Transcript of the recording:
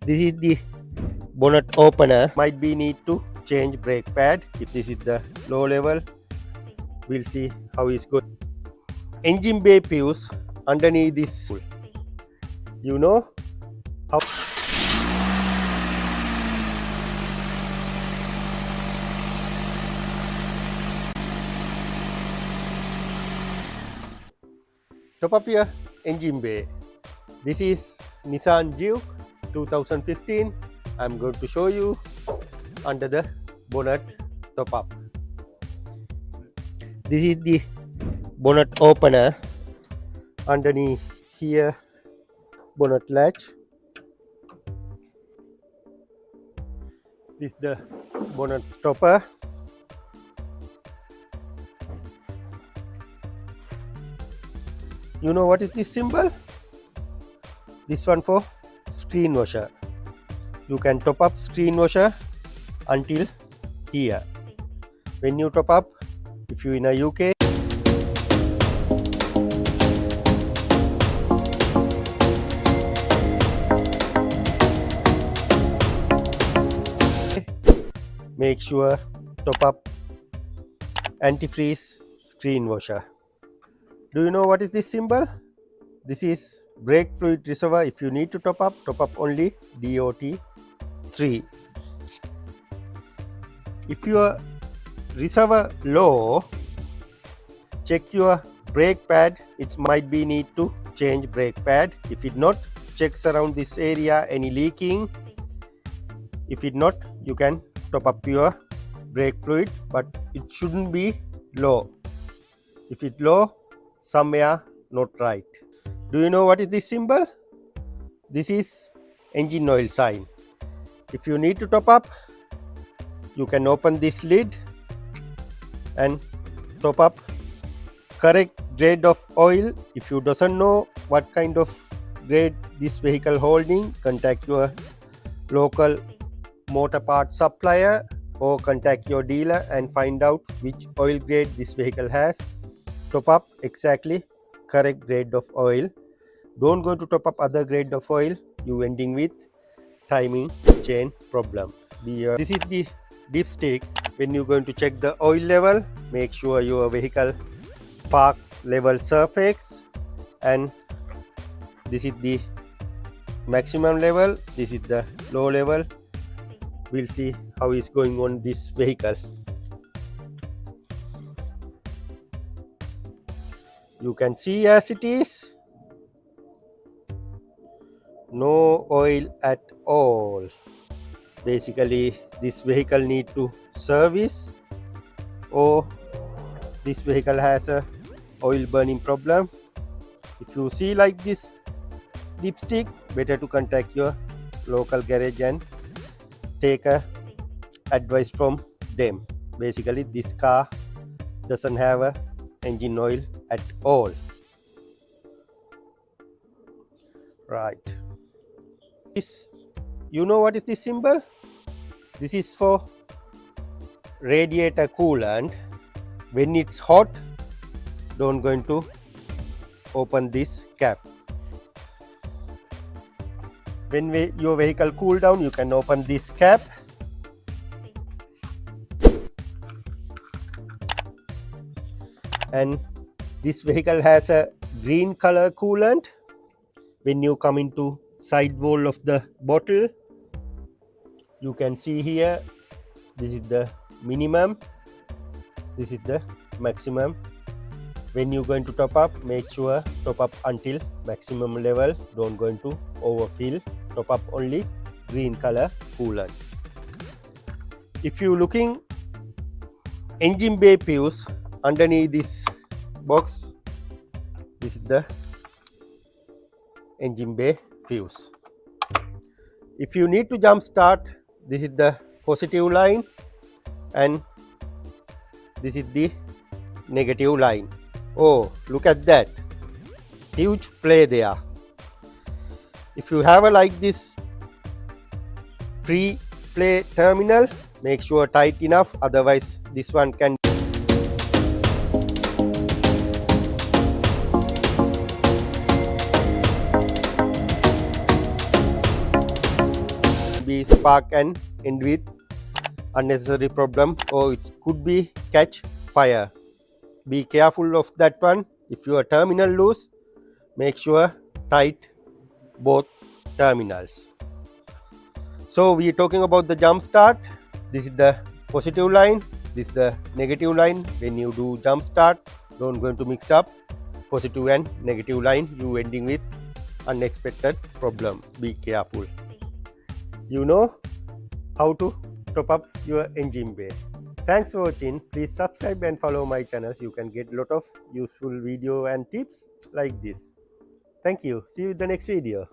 This is the bonnet opener. Might be need to change brake pad. If this is the low level, we'll see how it's good. Engine bay fuse underneath this. You know how. Top up your engine bay. This is Nissan Juke 2015. I'm going to show you under the bonnet top up. This is the bonnet opener. Underneath here, bonnet latch. This is the bonnet stopper. You know what is this symbol? This one for screen washer. You can top up screen washer until here. When you top up, if you in a UK, make sure top up antifreeze screen washer. Do you know what is this symbol? This is brake fluid reservoir. If you need to top up only DOT 3. If your reservoir low, check your brake pad. It might be need to change brake pad. If it not, check around this area any leaking. If it not, you can top up your brake fluid, but it shouldn't be low. If it low, somewhere not right. Do you know what is this symbol? This is engine oil sign. If you need to top up, you can open this lid and top up correct grade of oil. If you doesn't know what kind of grade this vehicle holding, contact your local motor parts supplier or contact your dealer and find out which oil grade this vehicle has. Top up exactly correct grade of oil. Don't go to top up other grade of oil, you ending with timing chain problem. This is the dipstick. When you're going to check the oil level, make sure your vehicle park level surface, and this is the maximum level, this is the low level. We'll see how it's going on this vehicle. You can see as it is, no oil at all. Basically, this vehicle need to service, or this vehicle has a oil burning problem. If you see like this dipstick, better to contact your local garage and take a advice from them. Basically, this car doesn't have a engine oil at all. Right. You know what is this symbol? This is for radiator coolant. When it's hot, don't going to open this cap. When your vehicle cool down, you can open this cap. And this vehicle has a green color coolant. When you come into side wall of the bottle, you can see here, this is the minimum, this is the maximum. When you're going to top up, make sure top up until maximum level. Don't going to overfill. Top up only green color coolant. If you looking engine bay fuse underneath this box, this is the engine bay fuse. If you need to jump start, this is the positive line and this is the negative line. Oh, look at that, huge play there. If you have a like this free play terminal, make sure tight enough, otherwise this one can might be spark and end with unnecessary problem, or it could be catch fire. Be careful of that one. If your terminal loose, make sure tight both terminals. So we are talking about the jump start. This is the positive line, this is the negative line. When you do jump start, don't going to mix up positive and negative line, you ending with unexpected problem. Be careful. You know how to top up your engine bay. Thanks for watching. Please subscribe and follow my channels. You can get a lot of useful video and tips like this. Thank you. See you in the next video.